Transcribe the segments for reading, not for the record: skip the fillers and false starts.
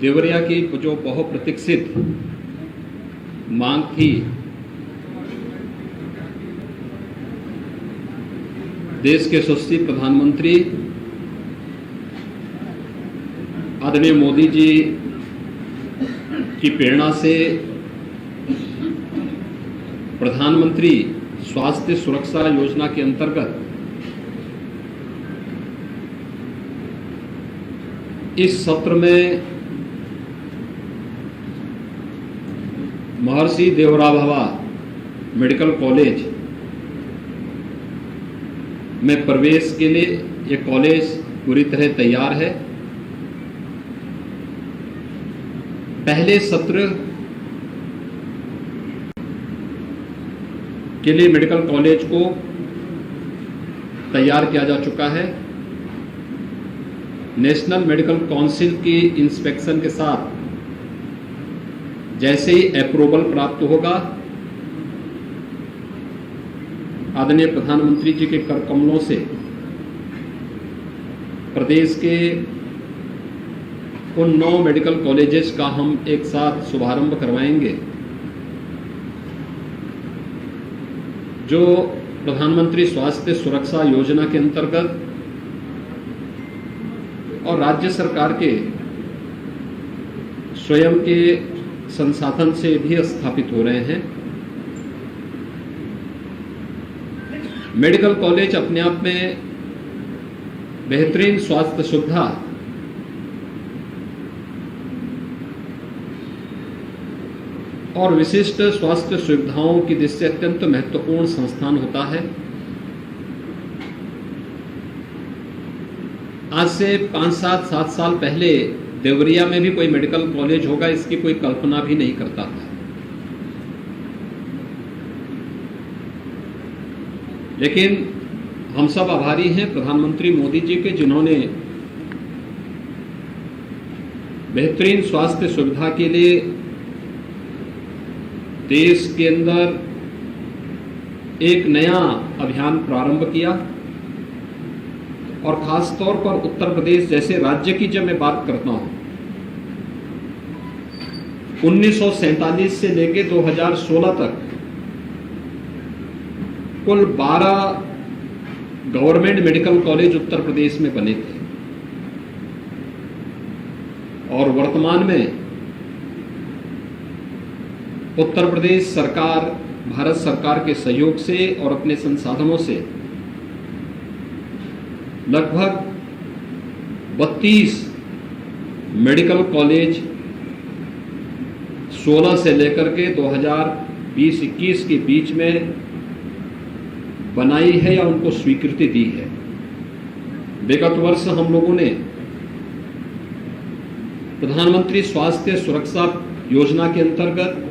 देवरिया की जो बहुप्रतीक्षित मांग थी, देश के यशस्वी प्रधानमंत्री आदरणीय मोदी जी की प्रेरणा से प्रधानमंत्री स्वास्थ्य सुरक्षा योजना के अंतर्गत इस सत्र में महर्षि देवरा भवा मेडिकल कॉलेज में प्रवेश के लिए ये कॉलेज पूरी तरह तैयार है। पहले सत्र के लिए मेडिकल कॉलेज को तैयार किया जा चुका है। नेशनल मेडिकल काउंसिल की इंस्पेक्शन के साथ जैसे ही अप्रूवल प्राप्त होगा, आदरणीय प्रधानमंत्री जी के कर कमलों से प्रदेश के उन 9 मेडिकल कॉलेजेस का हम एक साथ शुभारंभ करवाएंगे जो प्रधानमंत्री स्वास्थ्य सुरक्षा योजना के अंतर्गत और राज्य सरकार के स्वयं के संसाधन से भी स्थापित हो रहे हैं। मेडिकल कॉलेज अपने आप में बेहतरीन स्वास्थ्य सुविधा और विशिष्ट स्वास्थ्य सुविधाओं की दृष्टि से अत्यंत महत्वपूर्ण संस्थान होता है। आज से 5-7 साल पहले देवरिया में भी कोई मेडिकल कॉलेज होगा, इसकी कोई कल्पना भी नहीं करता था। लेकिन हम सब आभारी हैं प्रधानमंत्री मोदी जी के, जिन्होंने बेहतरीन स्वास्थ्य सुविधा के लिए देश के अंदर एक नया अभियान प्रारंभ किया और खास तौर पर उत्तर प्रदेश जैसे राज्य की जब मैं बात करता हूं, 1947 से लेकर 2016 तक कुल 12 government medical college Uttar Pradesh में बने थे और वर्तमान में उत्तर प्रदेश सरकार भारत सरकार के सहयोग से और अपने संसाधनों से लगभग 32 मेडिकल कॉलेज 16 से लेकर के 2020-21 के बीच में बनाई है या उनको स्वीकृति दी है। विगत वर्ष हम लोगों ने प्रधानमंत्री स्वास्थ्य सुरक्षा योजना के अंतर्गत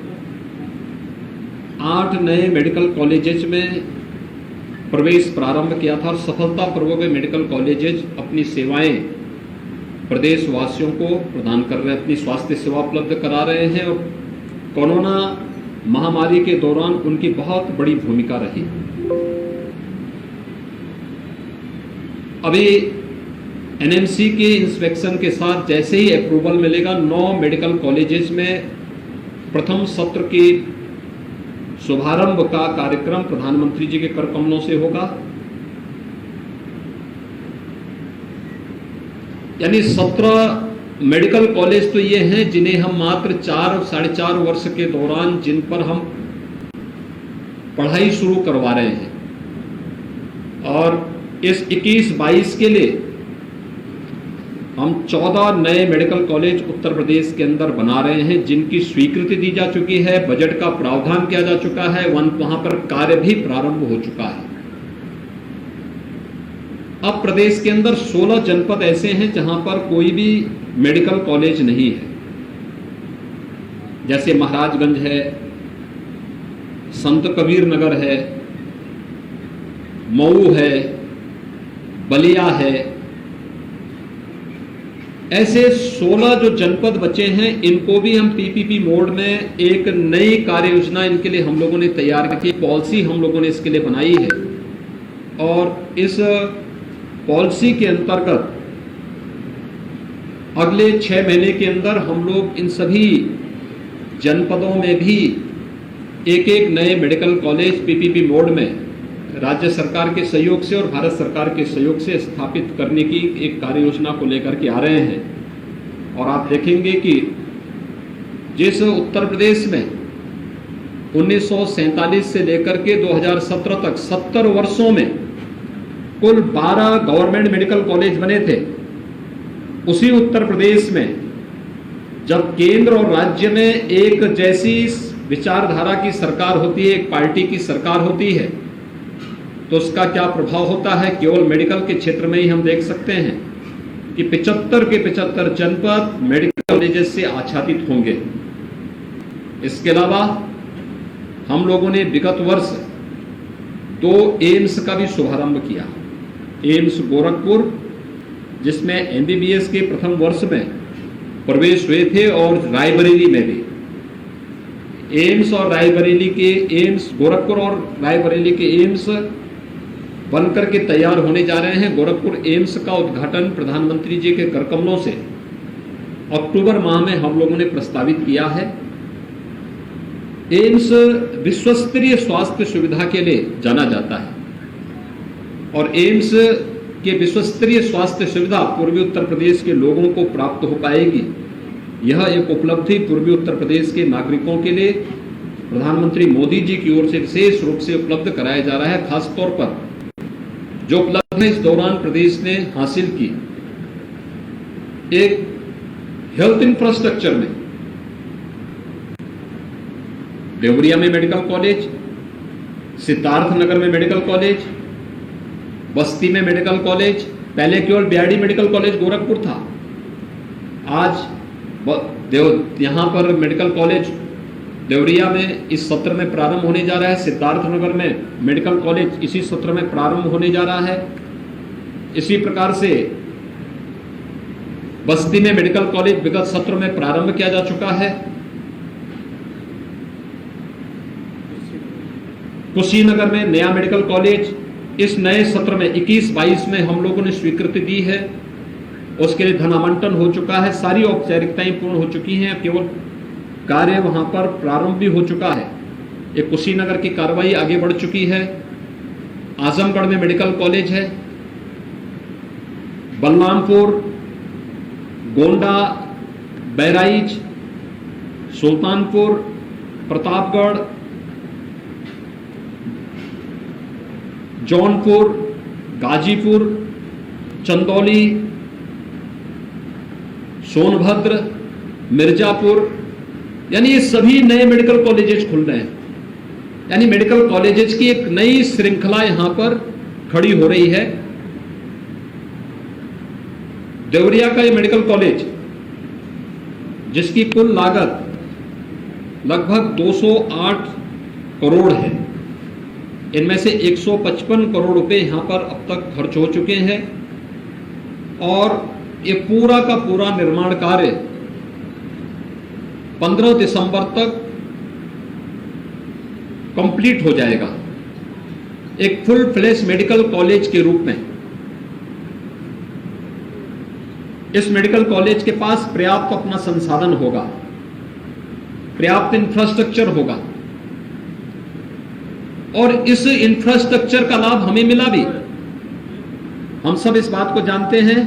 8 नए मेडिकल कॉलेजेस में प्रवेश प्रारंभ किया था और सफलतापूर्वक मेडिकल कॉलेजेस अपनी सेवाएं प्रदेशवासियों को प्रदान कर रहे हैं, अपनी स्वास्थ्य सेवा उपलब्ध करा रहे हैं और कोरोना महामारी के दौरान उनकी बहुत बड़ी भूमिका रही। अभी एनएमसी के इंस्पेक्शन के साथ जैसे ही अप्रूवल मिलेगा, 9 मेडिकल कॉलेजेस में प्रथम सत्र की शुभारंभ का कार्यक्रम प्रधानमंत्री जी के कर कमलों से होगा। यानी 17 मेडिकल कॉलेज तो ये हैं जिन्हें हम मात्र 4-4.5 वर्ष के दौरान जिन पर हम पढ़ाई शुरू करवा रहे हैं और इस 21-22 के लिए हम 14 नए मेडिकल कॉलेज उत्तर प्रदेश के अंदर बना रहे हैं जिनकी स्वीकृति दी जा चुकी है, बजट का प्रावधान किया जा चुका है, वहां पर कार्य भी प्रारंभ हो चुका है। अब प्रदेश के अंदर 16 जनपद ऐसे हैं जहां पर कोई भी मेडिकल कॉलेज नहीं है, जैसे महाराजगंज है, संत कबीर नगर है, मऊ है, बलिया है। ऐसे 16 जो जनपद बचे हैं इनको भी हम पीपीपी मोड में एक नई कार्य योजना इनके लिए हम लोगों ने तैयार की, पॉलिसी हम लोगों ने इसके लिए बनाई है और इस पॉलिसी के अंतर्गत अगले 6 महीने के अंदर हम लोग इन सभी जनपदों में भी एक एक नए मेडिकल कॉलेज पीपीपी मोड में राज्य सरकार के सहयोग से और भारत सरकार के सहयोग से स्थापित करने की एक कार्य योजना को लेकर के आ रहे हैं। और आप देखेंगे कि जिस उत्तर प्रदेश में 1947 से लेकर के 2017 तक 70 वर्षों में कुल 12 गवर्नमेंट मेडिकल कॉलेज बने थे, उसी उत्तर प्रदेश में जब केंद्र और राज्य में एक जैसी विचारधारा की सरकार होती है, एक पार्टी की सरकार होती है, तो उसका क्या प्रभाव होता है केवल मेडिकल के क्षेत्र में ही हम देख सकते हैं कि 75 के 75 जनपद मेडिकल कॉलेजेस से आच्छादित होंगे। इसके अलावा हम लोगों ने विगत वर्ष 2 एम्स का भी शुभारंभ किया। एम्स गोरखपुर, जिसमें एमबीबीएस के प्रथम वर्ष में प्रवेश हुए थे, और रायबरेली में भी एम्स और रायबरेली के एम्स, गोरखपुर और रायबरेली के एम्स बनकर के तैयार होने जा रहे हैं। गोरखपुर एम्स का उद्घाटन प्रधानमंत्री जी के करकमलों से अक्टूबर माह में हम लोगों ने प्रस्तावित किया है। एम्स विश्वस्तरीय स्वास्थ्य सुविधा के लिए जाना जाता है और एम्स के विश्वस्तरीय स्वास्थ्य सुविधा पूर्वी उत्तर प्रदेश के लोगों को प्राप्त हो पाएगी। यह एक उपलब्धि पूर्वी उत्तर प्रदेश के नागरिकों के लिए प्रधानमंत्री मोदी जी की ओर से विशेष रूप से उपलब्ध कराया जा रहा है। खासतौर पर जो उपलब्धि इस दौरान प्रदेश ने हासिल की, एक हेल्थ इंफ्रास्ट्रक्चर में देवरिया में मेडिकल कॉलेज, सिद्धार्थनगर में मेडिकल कॉलेज, बस्ती में मेडिकल कॉलेज, पहले केवल बीआरडी मेडिकल कॉलेज गोरखपुर था, आज यहां पर मेडिकल कॉलेज देवरिया में इस सत्र में प्रारंभ होने जा रहा है। सिद्धार्थनगर में मेडिकल कॉलेज इसी सत्र में प्रारंभ होने जा रहा है। इसी प्रकार से बस्ती में मेडिकल कॉलेज विगत सत्र में प्रारंभ किया जा चुका है। कुशीनगर में नया मेडिकल कॉलेज इस नए सत्र में 21-22 में हम लोगों ने स्वीकृति दी है। उसके लिए धन आवंटन हो चुका है, सारी औपचारिकताएं पूर्ण हो चुकी हैं, केवल कार्य वहां पर प्रारंभ भी हो चुका है। एक कुशीनगर की कार्रवाई आगे बढ़ चुकी है। आजमगढ़ में मेडिकल कॉलेज है। बलरामपुर, गोंडा, बहराइच, सुल्तानपुर, प्रतापगढ़, जौनपुर, गाजीपुर, चंदौली, सोनभद्र, मिर्जापुर, यानी ये सभी नए मेडिकल कॉलेजेस खुल रहे हैं। यानी मेडिकल कॉलेजेस की एक नई श्रृंखला यहां पर खड़ी हो रही है। देवरिया का ये मेडिकल कॉलेज, जिसकी कुल लागत लगभग 208 करोड़ है, इनमें से 155 करोड़ रुपए यहां पर अब तक खर्च हो चुके हैं और ये पूरा का पूरा निर्माण कार्य 15 दिसंबर तक कंप्लीट हो जाएगा। एक फुल फ्लेश मेडिकल कॉलेज के रूप में इस मेडिकल कॉलेज के पास पर्याप्त अपना संसाधन होगा, पर्याप्त इंफ्रास्ट्रक्चर होगा और इस इंफ्रास्ट्रक्चर का लाभ हमें मिला भी। हम सब इस बात को जानते हैं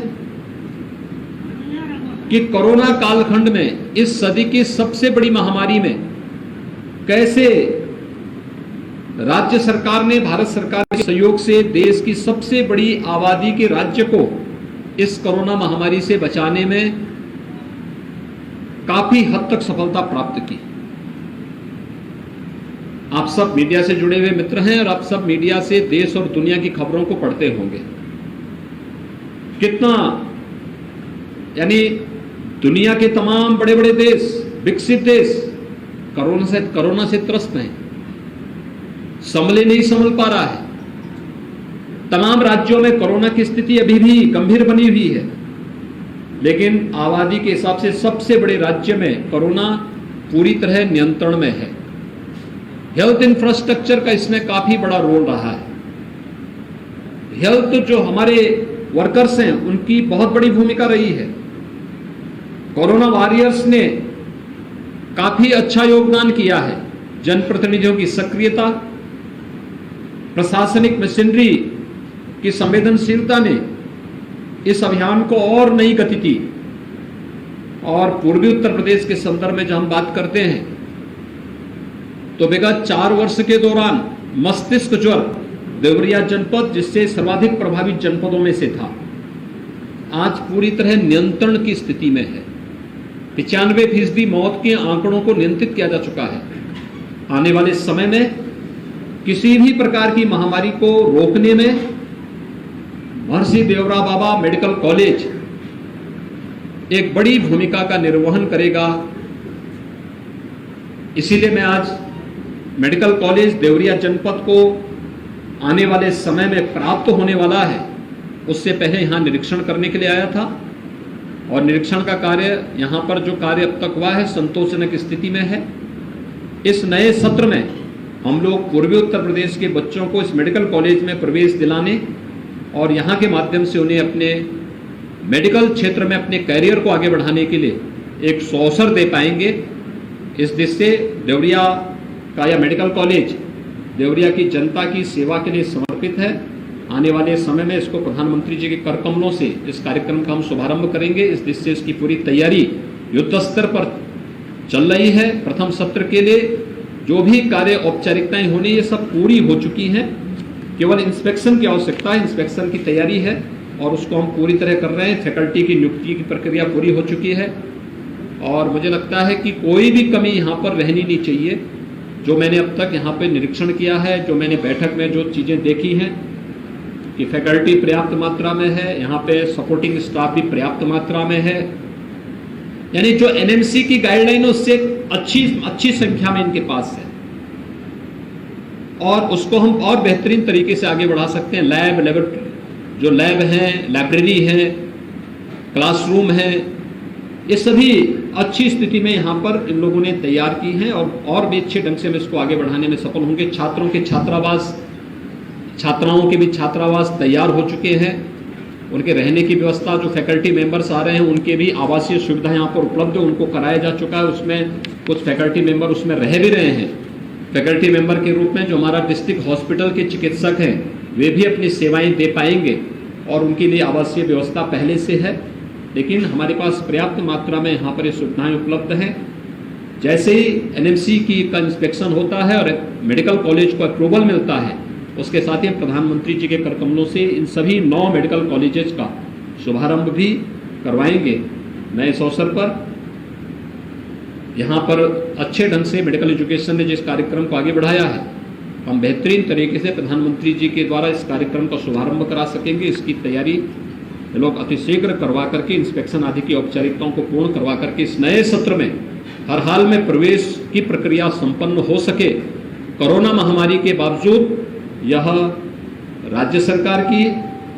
कि कोरोना कालखंड में, इस सदी की सबसे बड़ी महामारी में, कैसे राज्य सरकार ने भारत सरकार के सहयोग से देश की सबसे बड़ी आबादी के राज्य को इस कोरोना महामारी से बचाने में काफी हद तक सफलता प्राप्त की। आप सब मीडिया से जुड़े हुए मित्र हैं और आप सब मीडिया से देश और दुनिया की खबरों को पढ़ते होंगे। कितना, यानी दुनिया के तमाम बड़े बड़े देश, विकसित देश कोरोना से त्रस्त हैं, संभले नहीं संभल पा रहा है। तमाम राज्यों में कोरोना की स्थिति अभी भी गंभीर बनी हुई है, लेकिन आबादी के हिसाब से सबसे बड़े राज्य में कोरोना पूरी तरह नियंत्रण में है। हेल्थ इंफ्रास्ट्रक्चर का इसमें काफी बड़ा रोल रहा है। हेल्थ जो हमारे वर्कर्स हैं, उनकी बहुत बड़ी भूमिका रही है। कोरोना वॉरियर्स ने काफी अच्छा योगदान किया है। जनप्रतिनिधियों की सक्रियता, प्रशासनिक मशीनरी की संवेदनशीलता ने इस अभियान को और नई गति दी। और पूर्वी उत्तर प्रदेश के संदर्भ में जब हम बात करते हैं तो विगत 4 वर्ष के दौरान मस्तिष्क ज्वर देवरिया जनपद, जिससे सर्वाधिक प्रभावित जनपदों में से था, आज पूरी तरह नियंत्रण की स्थिति में है। 95% मौत के आंकड़ों को नियंत्रित किया जा चुका है। आने वाले समय में किसी भी प्रकार की महामारी को रोकने में महर्षि देवरा बाबा मेडिकल कॉलेज एक बड़ी भूमिका का निर्वहन करेगा। इसीलिए मैं आज मेडिकल कॉलेज देवरिया जनपद को आने वाले समय में प्राप्त होने वाला है, उससे पहले यहां निरीक्षण करने के लिए आया था। और निरीक्षण का कार्य, यहां पर जो कार्य अब तक हुआ है, संतोषजनक स्थिति में है। इस नए सत्र में हम लोग पूर्वी उत्तर प्रदेश के बच्चों को इस मेडिकल कॉलेज में प्रवेश दिलाने और यहाँ के माध्यम से उन्हें अपने मेडिकल क्षेत्र में अपने करियर को आगे बढ़ाने के लिए एक अवसर दे पाएंगे। इस दृष्टि से देवरिया का यह मेडिकल कॉलेज देवरिया की जनता की सेवा के लिए समर्पित है। आने वाले समय में इसको प्रधानमंत्री जी के कर कमलों से इस कार्यक्रम का हम शुभारंभ करेंगे। इस दृष्टि से इसकी पूरी तैयारी युद्ध स्तर पर चल रही है। प्रथम सत्र के लिए जो भी कार्य औपचारिकताएं होनी, ये सब पूरी हो चुकी हैं। केवल इंस्पेक्शन की आवश्यकता है, इंस्पेक्शन की तैयारी है और उसको हम पूरी तरह कर रहे हैं। फैकल्टी की नियुक्ति की प्रक्रिया पूरी हो चुकी है और मुझे लगता है कि कोई भी कमी यहाँ पर रहनी नहीं चाहिए। जो मैंने अब तक यहाँ पे निरीक्षण किया है, जो मैंने बैठक में जो चीज़ें देखी हैं कि फैकल्टी पर्याप्त मात्रा में है, यहाँ पे सपोर्टिंग स्टाफ भी पर्याप्त मात्रा में है, यानी जो एनएमसी की गाइडलाइन उससे अच्छी संख्या में इनके पास है और उसको हम और बेहतरीन तरीके से आगे बढ़ा सकते हैं। जो लैब हैं, लाइब्रेरी है, क्लासरूम है, ये सभी अच्छी स्थिति में यहाँ पर इन लोगों ने तैयार की हैं और भी अच्छे ढंग से हम इसको आगे बढ़ाने में सफल होंगे। छात्रों के छात्रावास, छात्राओं के भी छात्रावास तैयार हो चुके हैं। उनके रहने की व्यवस्था, जो फैकल्टी मेंबर्स आ रहे हैं उनके भी आवासीय सुविधा यहाँ पर उपलब्ध है, उनको कराया जा चुका है। उसमें कुछ फैकल्टी मेंबर उसमें रह भी रहे हैं। फैकल्टी मेंबर के रूप में जो हमारा डिस्ट्रिक्ट हॉस्पिटल के चिकित्सक हैं, वे भी अपनी सेवाएं दे पाएंगे और उनके लिए आवासीय व्यवस्था पहले से है। लेकिन हमारे पास पर्याप्त मात्रा में यहाँ पर ये सुविधाएं उपलब्ध हैं। जैसे ही एनएमसी का इंस्पेक्शन होता है और मेडिकल कॉलेज को अप्रूवल मिलता है, उसके साथ ही प्रधानमंत्री जी के कर कमलों से इन सभी 9 मेडिकल कॉलेजेस का शुभारंभ भी करवाएंगे। मैं इस अवसर पर यहाँ पर अच्छे ढंग से मेडिकल एजुकेशन ने जिस कार्यक्रम को आगे बढ़ाया है, हम बेहतरीन तरीके से प्रधानमंत्री जी के द्वारा इस कार्यक्रम का शुभारंभ करा सकेंगे। इसकी तैयारी लोग अतिशीघ्र करवा करके इंस्पेक्शन आदि की औपचारिकताओं को पूर्ण करवा करके इस नए सत्र में हर हाल में प्रवेश की प्रक्रिया संपन्न हो सके। कोरोना महामारी के बावजूद यह राज्य सरकार की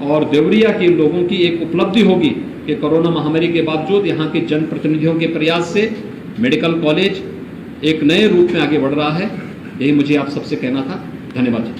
और देवरिया के लोगों की एक उपलब्धि होगी कि कोरोना महामारी के बावजूद यहाँ के जनप्रतिनिधियों के प्रयास से मेडिकल कॉलेज एक नए रूप में आगे बढ़ रहा है। यही मुझे आप सबसे कहना था। धन्यवाद।